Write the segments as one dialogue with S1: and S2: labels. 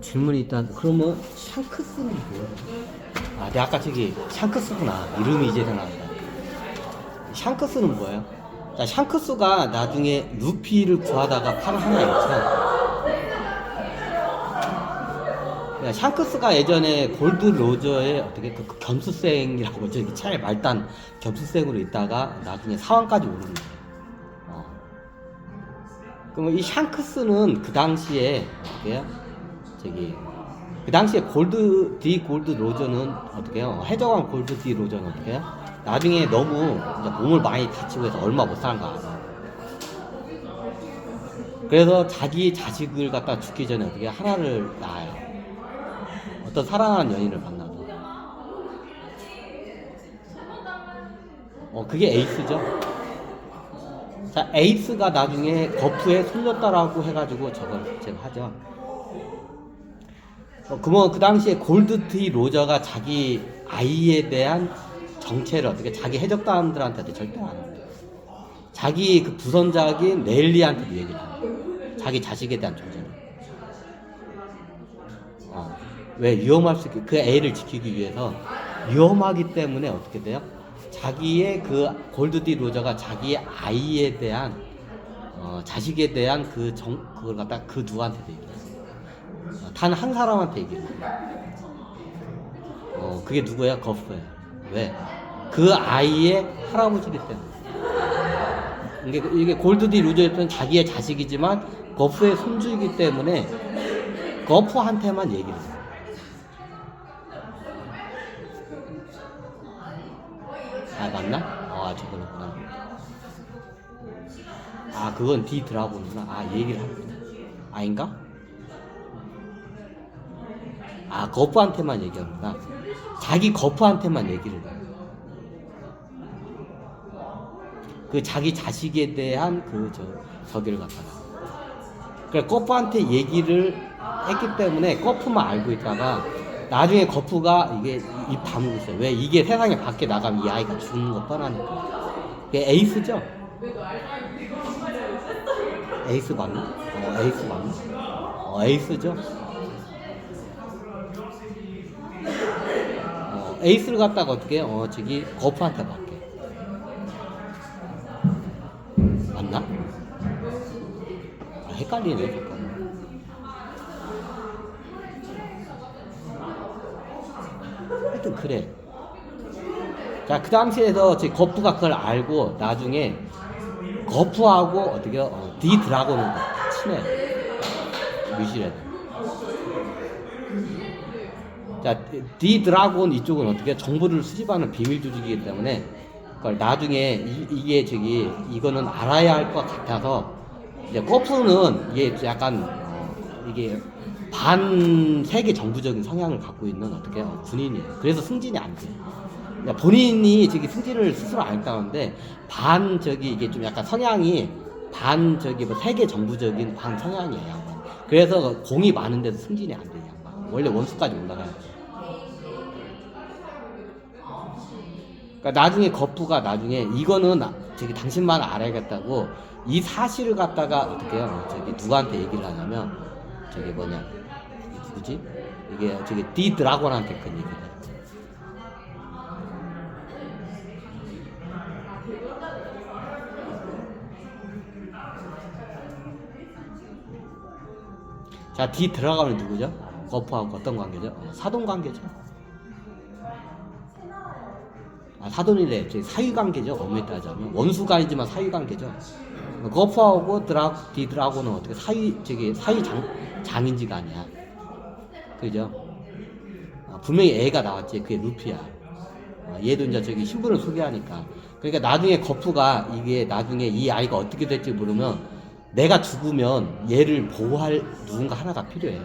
S1: 질문이 있다. 그러면 샹크스는 뭐야? 아, 내가 아까 저기 샹크스구나. 이름이 이제 생각난다. 샹크스는 뭐예요? 자, 샹크스가 나중에 루피를 구하다가 팔 하나 있죠. 샹크스가 예전에 골드 로저의 어떻게 그 겸수생이라고 저기 차에 말단 겸수생으로 있다가 나중에 사왕까지 오른 거예요. 그러면 이 샹크스는 그 당시에 어떻게 저기 그 당시에 골드 로저는 어떻게 해요? 해적왕 골드 디 로저는 어떻게 해요? 나중에 너무 이제 몸을 많이 다치고 해서 얼마 못 사는 거 알아. 그래서 자기 자식을 갖다 죽기 전에 어떻게 하나를 낳아요. 어떤 사랑하는 연인을 만나서. 그게 에이스죠. 자, 에이스가 나중에 거프에 손렸다라고 해가지고 저걸 제가 하죠. 그러면 그 당시에 골드티 로저가 자기 아이에 대한 정체를 어떻게 자기 해적단들한테도 절대 안 해요. 자기 그 부선작인 넬리한테도 얘기를 해요. 자기 자식에 대한 정체를. 왜 위험할 수 있게 그 애를 지키기 위해서 위험하기 때문에 어떻게 돼요? 자기의 그 골드디 로저가 자기 아이에 대한 자식에 대한 그걸 갖다 그 누구한테도 얘기해요. 단 한 사람한테 얘기해요. 그게 누구야? 거프예요. 왜? 그 아이의 할아버지기 때문에. 이게 골드디 로저였던 자기의 자식이지만 거프의 손주이기 때문에 거프한테만 얘기를 해요. 아, 맞나? 저거구나. 아, 그건 디 드라곤이구나. 아, 얘기를 하는구나. 아닌가? 아, 거프한테만 얘기하는구나. 자기 거프한테만 얘기를 해요. 그 자기 자식에 대한 저기를 갖다가. 그래, 거프한테 얘기를 했기 때문에 거프만 알고 있다가 나중에 거프가 이게 입 다물고 있어요. 왜? 이게 세상에 밖에 나가면 이 아이가 죽는 거 뻔하니까. 그게 에이스죠? 에이스 맞나? 에이스 맞나? 에이스죠? 에이스를 갖다가 어떻게 해? 저기 거프한테 맡겨. 맞나? 헷갈리네, 잠깐. 하여튼 그래. 자, 그 당시에서 제 거프가 그걸 알고 나중에 거프하고 어떻게 디 드라곤을 친해. 뮤실에. 자, 디 드라곤 이쪽은 어떻게 정보를 수집하는 비밀 조직이기 때문에 그걸 나중에 이게 이거는 알아야 할 것 같아서 이제 거프는 이게 약간 이게 반 세계 정부적인 성향을 갖고 있는 어떻게 군인이에요. 그래서 승진이 안 돼. 본인이 승진을 스스로 안 했다는데 이게 좀 약간 성향이 뭐 세계 정부적인 반 성향이에요. 양반. 그래서 공이 많은데도 승진이 안 돼. 양반. 원래 원수까지 올라가야 돼. 그러니까 나중에 거프가 이거는 당신만 알아야겠다고 이 사실을 갖다가 어떻게 해요? 누구한테 얘기를 하냐면 누구지? 이게 디 드라곤한테 그 얘기를 해요. 자, 디 드라곤은 누구죠? 거프하고 어떤 관계죠? 사돈 관계죠. 사돈이래. 사위 관계죠. 엄밀히 따지자면 원수가 아니지만 사위 관계죠. 거프하고 디 드라곤은 어떻게 사위 장인지가 아니야. 그죠? 분명히 애가 나왔지. 그게 루피야. 얘도 이제 신분을 소개하니까. 그러니까 나중에 거프가 이게 나중에 이 아이가 어떻게 될지 모르면 내가 죽으면 얘를 보호할 누군가 하나가 필요해.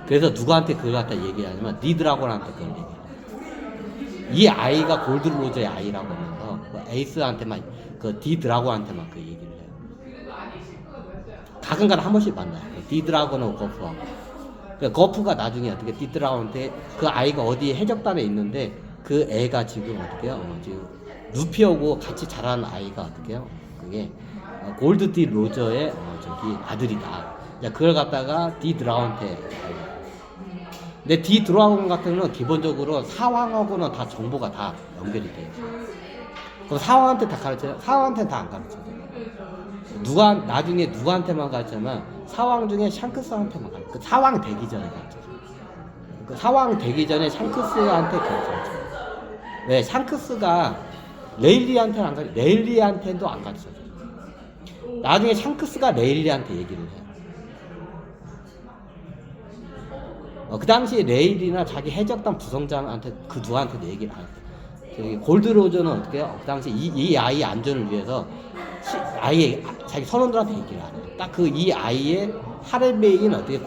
S1: 그래서 누구한테 그걸 갖다 얘기하냐면 디 드라곤한테 그걸 얘기해. 이 아이가 골드 로저의 아이라고 하면서 에이스한테만 디 드라곤한테만 그 얘기를 해요. 가끔가다 한 번씩 만나요. 디 드라곤하고 거프하고. 거프가 나중에 어떻게 디 드라곤한테 그 아이가 어디 해적단에 있는데 그 애가 지금 어떻게 해요? 지금 루피하고 같이 자라는 아이가 어떻게 해요? 그게 골드 디 로저의 아들이다. 이제 그걸 갖다가 D 드라곤한테. 근데 D 드라곤 같은 경우는 기본적으로 사왕하고는 다 정보가 다 연결이 돼요. 그럼 사왕한테 다 가르쳐요? 사왕한테는 다 안 가르쳐요. 나중에 누구한테만 가르치냐면 사왕 중에 샹크스한테만 가르쳐요. 그 사왕 되기 전에 가르쳐요. 그 사왕 되기 전에 샹크스한테 가르쳐요. 왜? 샹크스가 레일리한테는 안 가르쳐요. 레일리한테도 안 가르쳐요. 나중에 샹크스가 레일리한테 얘기를 해요. 그 당시에 레일이나 자기 해적단 부성장한테 그 누구한테도 얘기를 안 했어요. 골드로저는 어떻게 해요? 그 당시 이 아이의 안전을 위해서 아이의 자기 선원들한테 얘기를 안 해요. 딱 그 이 아이의 하렘메인 어떻게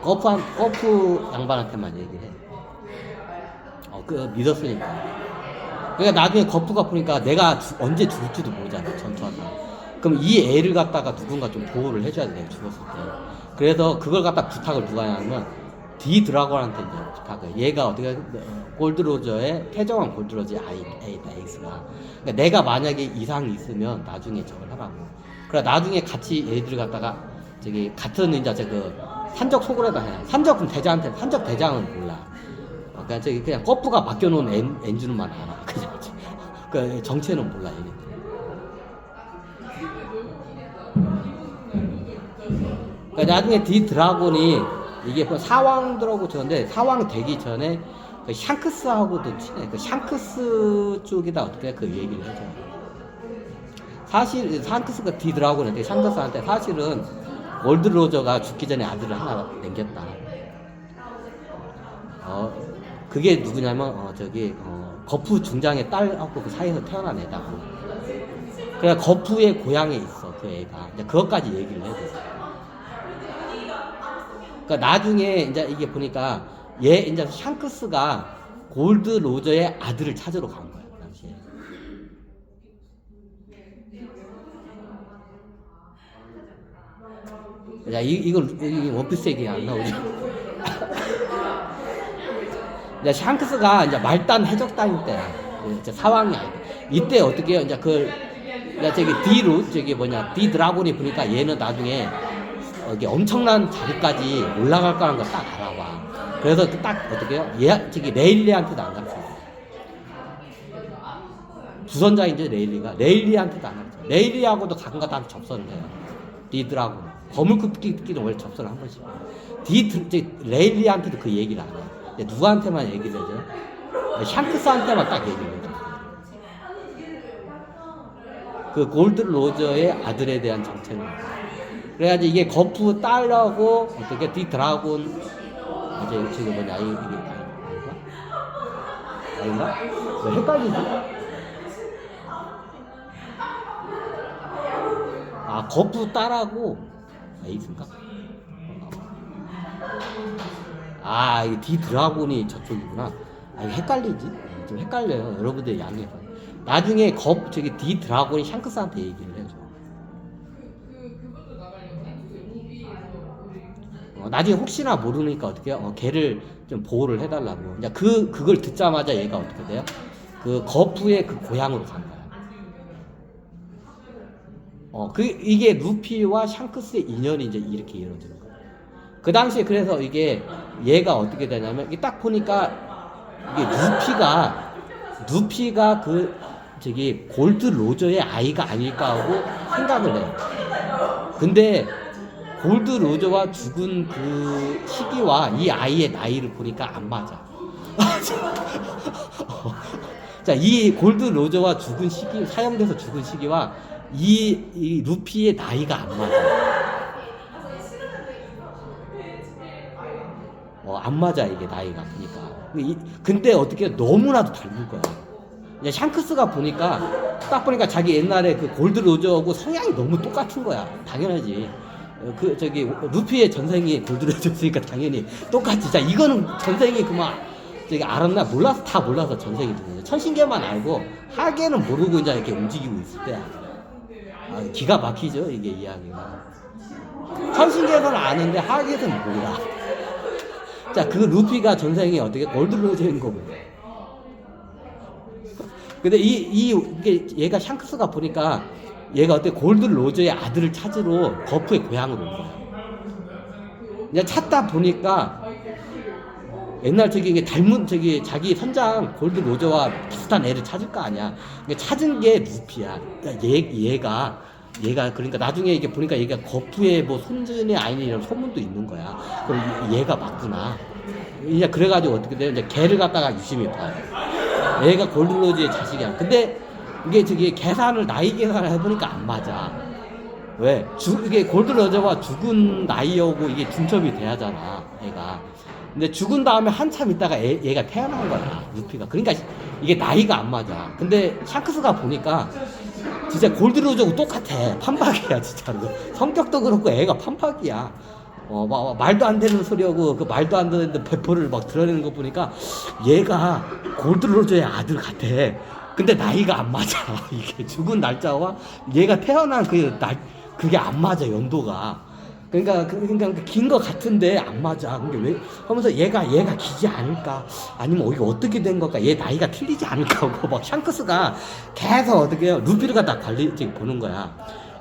S1: 거프 양반한테만 얘기를 해요. 믿었으니까. 그러니까 나중에 거프가 보니까 내가 언제 죽을지도 모르잖아, 전투하다. 그럼 이 애를 갖다가 누군가 좀 보호를 해줘야 돼, 죽었을 때. 그래서 그걸 갖다 부탁을 누가 하냐면 D 드라곤한테 이제 부탁을. 얘가 어떻게 골드로저의 태정한 골드로저의 에이스가. 그러니까 내가 만약에 이상이 있으면 나중에 저걸 하라고. 그래 나중에 같이 얘들 갖다가 같은 이제 산적 소굴에다 해. 산적 대장은 몰라. 그냥 거프가 맡겨놓은 엔진만 알아. 그냥 그 정체는 몰라 얘네. 그러니까 나중에 D 드라곤이 이게 사왕들하고 저런데 사왕 되기 전에 그 샹크스하고도 친해. 그 샹크스 쪽에다 어떻게 그 얘기를 해줘. 사실 샹크스가 D 드라곤한테 샹크스한테 사실은 골드로저가 죽기 전에 아들을 하나 남겼다. 그게 누구냐면 거프 중장의 딸하고 그 사이에서 태어난 애다고. 그래 거프의 고향에 있어 그 애가. 이제 그것까지 얘기를 해줘. 그러니까 나중에 이제 이게 보니까 이제 샹크스가 골드로저의 아들을 찾으러 간 거야 그 당시에. 야 이건 원피스 얘기 안 나오지. 이제 샹크스가 이제 말단 해적단일 때야. 이제 사왕이 아니고 이때 어떻게 해요? 이제 D 드라곤이 보니까 얘는 나중에 이게 엄청난 자리까지 올라갈 거라는 걸 딱 알아봐. 그래서 딱 어떻게 해요? 레일리한테도 안 가르쳐. 주선자인지 레일리한테도 안 가르쳐. 레일리하고도 가끔가다 한번 접선을 해요. D 드라곤. 거물급끼리는 원래 접선을 한 번씩. 레일리한테도 그 얘기를 안 해요. 누구한테만 얘기를 해줘요? 샹크스한테만 딱 얘기를 해줘요. 그 골드로저의 아들에 대한 정체는. 그래가지고 이게 거프 딸하고 어떻게 D 드라곤 이게 아닌가? 왜 헷갈리지? 거프 딸하고 에이스인가? 이게 D 드라곤이 저쪽이구나. 이게 헷갈리지? 좀 헷갈려요. 여러분들 양해해서. 나중에 D 드라곤이 샹크스한테 얘기를 해줘. 나중에 혹시나 모르니까 어떻게 해요? 걔를 좀 보호를 해달라고. 이제 그걸 듣자마자 얘가 어떻게 돼요? 그 거프의 그 고향으로 간 거야. 이게 루피와 샹크스의 인연이 이제 이렇게 이루어지는 거야. 그 당시에 그래서 이게 얘가 어떻게 되냐면 이게 딱 보니까 이게 루피가 골드로저의 아이가 아닐까 하고 생각을 해요. 근데 골드로저와 죽은 그 시기와 이 아이의 나이를 보니까 안 맞아. 자, 이 골드로저와 죽은 시기, 사형돼서 죽은 시기와 이 루피의 나이가 안 맞아. 안 맞아, 이게 나이가 보니까. 근데 어떻게 너무나도 닮은 거야. 이제 샹크스가 보니까 자기 옛날에 그 골드로저하고 성향이 너무 똑같은 거야. 당연하지. 루피의 전생이 골드로저였으니까 당연히 똑같지. 자, 이거는 전생이 알았나? 다 몰라서 전생이 누구냐. 천신계만 알고 하계는 모르고 이제 이렇게 움직이고 있을 때야. 기가 막히죠, 이게 이야기가. 천신계에서는 아는데 하계에서는 몰라. 자, 그 루피가 전생이 어떻게 골드로저인 거고. 근데 이게 얘가 샹크스가 보니까 얘가 어때 골드 로저의 아들을 찾으러 거푸의 고향으로 온 거야. 그냥 찾다 보니까 옛날 저기 이게 닮은 저기 자기 선장 골드 로저와 비슷한 애를 찾을 거 아니야. 그러니까 찾은 게 루피야. 그러니까 얘가 그러니까 나중에 이게 보니까 얘가 거푸의 뭐 손준의 아이니 이런 소문도 있는 거야. 그럼 얘가 맞구나. 이제 그래가지고 어떻게 돼요? 이제 걔를 갖다가 유심히 봐요. 얘가 골드 로저의 자식이야. 근데 이게 저기 나이 계산을 해보니까 안 맞아. 왜? 이게 골드 로저와 죽은 나이하고 이게 중첩이 돼야잖아, 얘가. 근데 죽은 다음에 한참 있다가 얘가 태어난 거야, 루피가. 그러니까 이게 나이가 안 맞아. 근데 샹크스가 보니까 진짜 골드 로저하고 똑같아. 판박이야, 진짜로. 성격도 그렇고 애가 판박이야. 말도 안 되는 소리하고 그 말도 안 되는 배포를 막 드러내는 거 보니까 얘가 골드 로저의 아들 같아. 근데 나이가 안 맞아. 이게 죽은 날짜와 얘가 태어난 그게 안 맞아, 연도가. 그러니까 긴 거 같은데 안 맞아. 근데 왜 하면서 얘가 기지 않을까? 아니면 이게 어떻게 된 걸까? 얘 나이가 틀리지 않을까? 하고 막 샹크스가 계속 어떻게 해요? 루피를 갖다 보는 거야.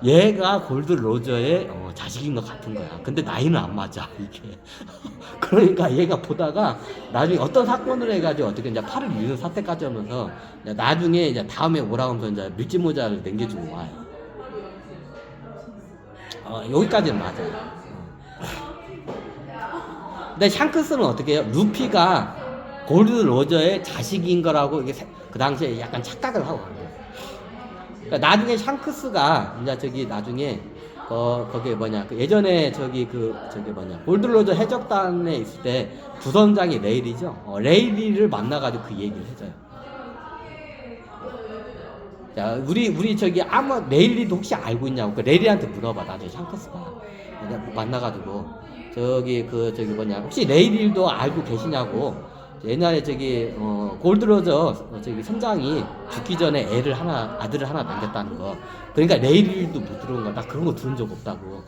S1: 얘가 골드 로저의 자식인 것 같은 거야. 근데 나이는 안 맞아, 이게. 그러니까 얘가 보다가 나중에 어떤 사건을 해가지고 어떻게 이제 팔을 잃는 사태까지 하면서 나중에 이제 다음에 오라고 하면서 이제 밀짚 모자를 남겨주고 와요. 여기까지는 맞아요. 근데 샹크스는 어떻게 해요? 루피가 골드 로저의 자식인 거라고 이게 그 당시에 약간 착각을 하고 간 거예요. 그러니까 나중에 샹크스가 이제 저기 나중에 거기 예전에 골드 로저 해적단에 있을 때 부선장이 레일이죠. 레일리를 만나가지고 그 얘기를 해줘요. 자, 우리 저기 아마 레일리도 혹시 알고 있냐고. 그 레일리한테 물어봐. 나중에 샹크스가 만나가지고 혹시 레일리도 알고 계시냐고. 옛날에 골드 로저 선장이 죽기 전에 아들을 하나 남겼다는 거. 그러니까 레일리도 못 들어온 거야. 나 그런 거 들은 적 없다고.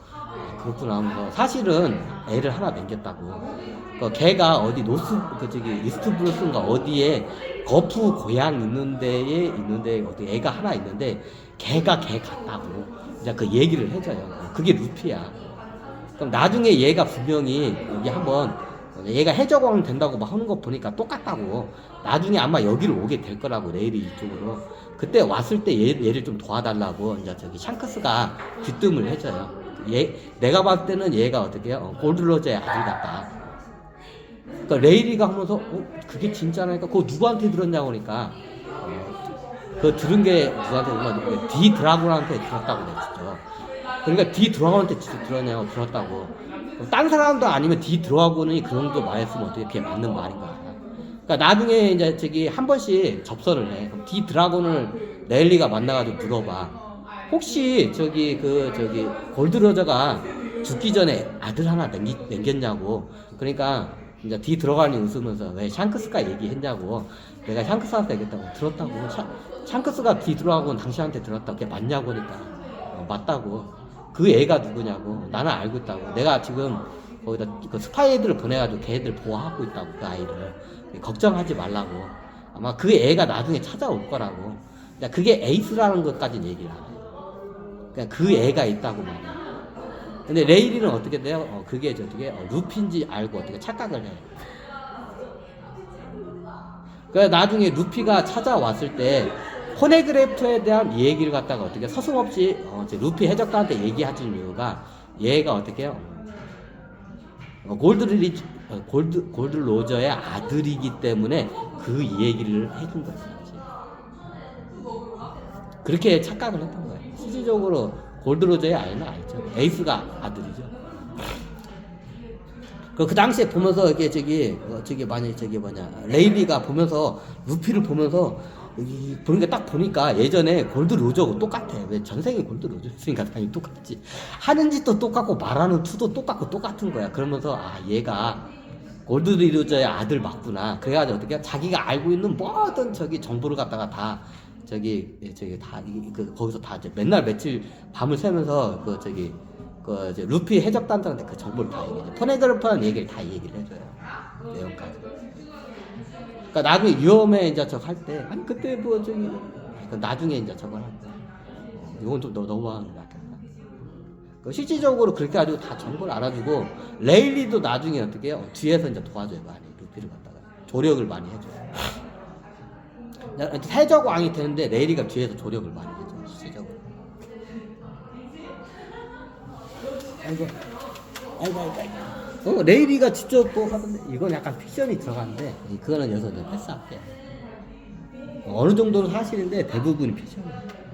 S1: 그렇구나 하면서 사실은 애를 하나 남겼다고. 걔가 어디 이스트 브루스인가 어디에 거푸 고향 있는데 어디 애가 하나 있는데 걔가 걔 같다고 이제 그 얘기를 해줘요. 그게 루피야. 그럼 나중에 얘가 분명히 여기 한번 얘가 해적왕 된다고 막 하는 거 보니까 똑같다고. 나중에 아마 여기로 오게 될 거라고, 레일이 이쪽으로. 그때 왔을 때 얘를 좀 도와달라고 이제 샹크스가 귀뜸을 해줘요. 내가 봤을 때는 얘가 어떻게 해요? 골드 로저의 아들 같다. 그러니까 레일이가 하면서 그게 진짜라니까. 그거 누구한테 들었냐고 하니까 그거 들은 게 누구한테 들었냐고. 디 드라곤한테 들었다고 그랬죠. 그러니까 디 드라곤한테 진짜 들었다고. 딴 사람도 아니면 디 드라곤이 그 정도 말했으면 어떻게 그게 맞는 말인가. 그러니까 나중에 이제 한 번씩 접선을 해. 그럼 디 드라곤을 레일리가 만나가지고 물어봐. 혹시 골드 로저가 죽기 전에 아들 하나 남겼냐고. 그러니까 이제 디 드라곤이 웃으면서 왜 샹크스가 얘기했냐고. 내가 샹크스한테 얘기했다고. 들었다고. 샹크스가 디 드라곤 당신한테 들었다고. 그게 맞냐고 하니까 맞다고. 그 애가 누구냐고. 나는 알고 있다고. 내가 지금 거기다 그 스파이들을 보내가지고 걔들 보호하고 있다고. 그 아이를 걱정하지 말라고. 아마 그 애가 나중에 찾아올 거라고. 그러니까 그게 에이스라는 것까지 얘기를 하네. 그러니까 그 애가 있다고 말이야. 근데 레일리는 어떻게 돼요? 그게 루피인지 알고 어떻게 착각을 해. 그러니까 나중에 루피가 찾아왔을 때 포네그래프에 대한 얘기를 갖다가 어떻게 서슴없이 루피 해적단한테 얘기해준 이유가 얘가 어떻게 해요? 골드 로저의 아들이기 때문에 그 얘기를 해준 거지. 그렇게 착각을 했던 거예요. 실질적으로 골드 로저의 아이는 알죠. 에이스가 아들이죠. 그 당시에 보면서 레일리가 보면서 루피를 보면서 보니까 딱 보니까 예전에 골드 로저하고 똑같아. 왜 전생에 골드 로저였으니까 당연히 똑같지. 하는 짓도 똑같고 말하는 투도 똑같고 똑같은 거야. 그러면서 얘가 골드 로저의 아들 맞구나. 그래가지고 어떻게 자기가 알고 있는 모든 정보를 갖다가 다 거기서 다 맨날 며칠 밤을 새면서 루피 해적단들한테 그 정보를 다 얘기해. 포네그래프라는 얘기를 다 얘기를 해줘요. 내용까지. 그러니까 나중에 위험에 이제 할 때, 아니 그때 나중에 이제 저걸 할 때. 이건 좀 너무하는 것 같겠다. 실질적으로 그렇게 가지고 다 정보를 알아주고 레일리도 나중에 어떻게 해요? 뒤에서 이제 도와줘요. 많이 루피를 갖다가 조력을 많이 해줘요. 해적왕이 되는데 레일리가 뒤에서 조력을 많이 해줘요. 실질적으로. 아이고. 레일리가 직접 또 하던데 이건 약간 픽션이 들어가는데 그거는 여기서 패스할게. 어느 정도는 사실인데 대부분이 픽션이에요.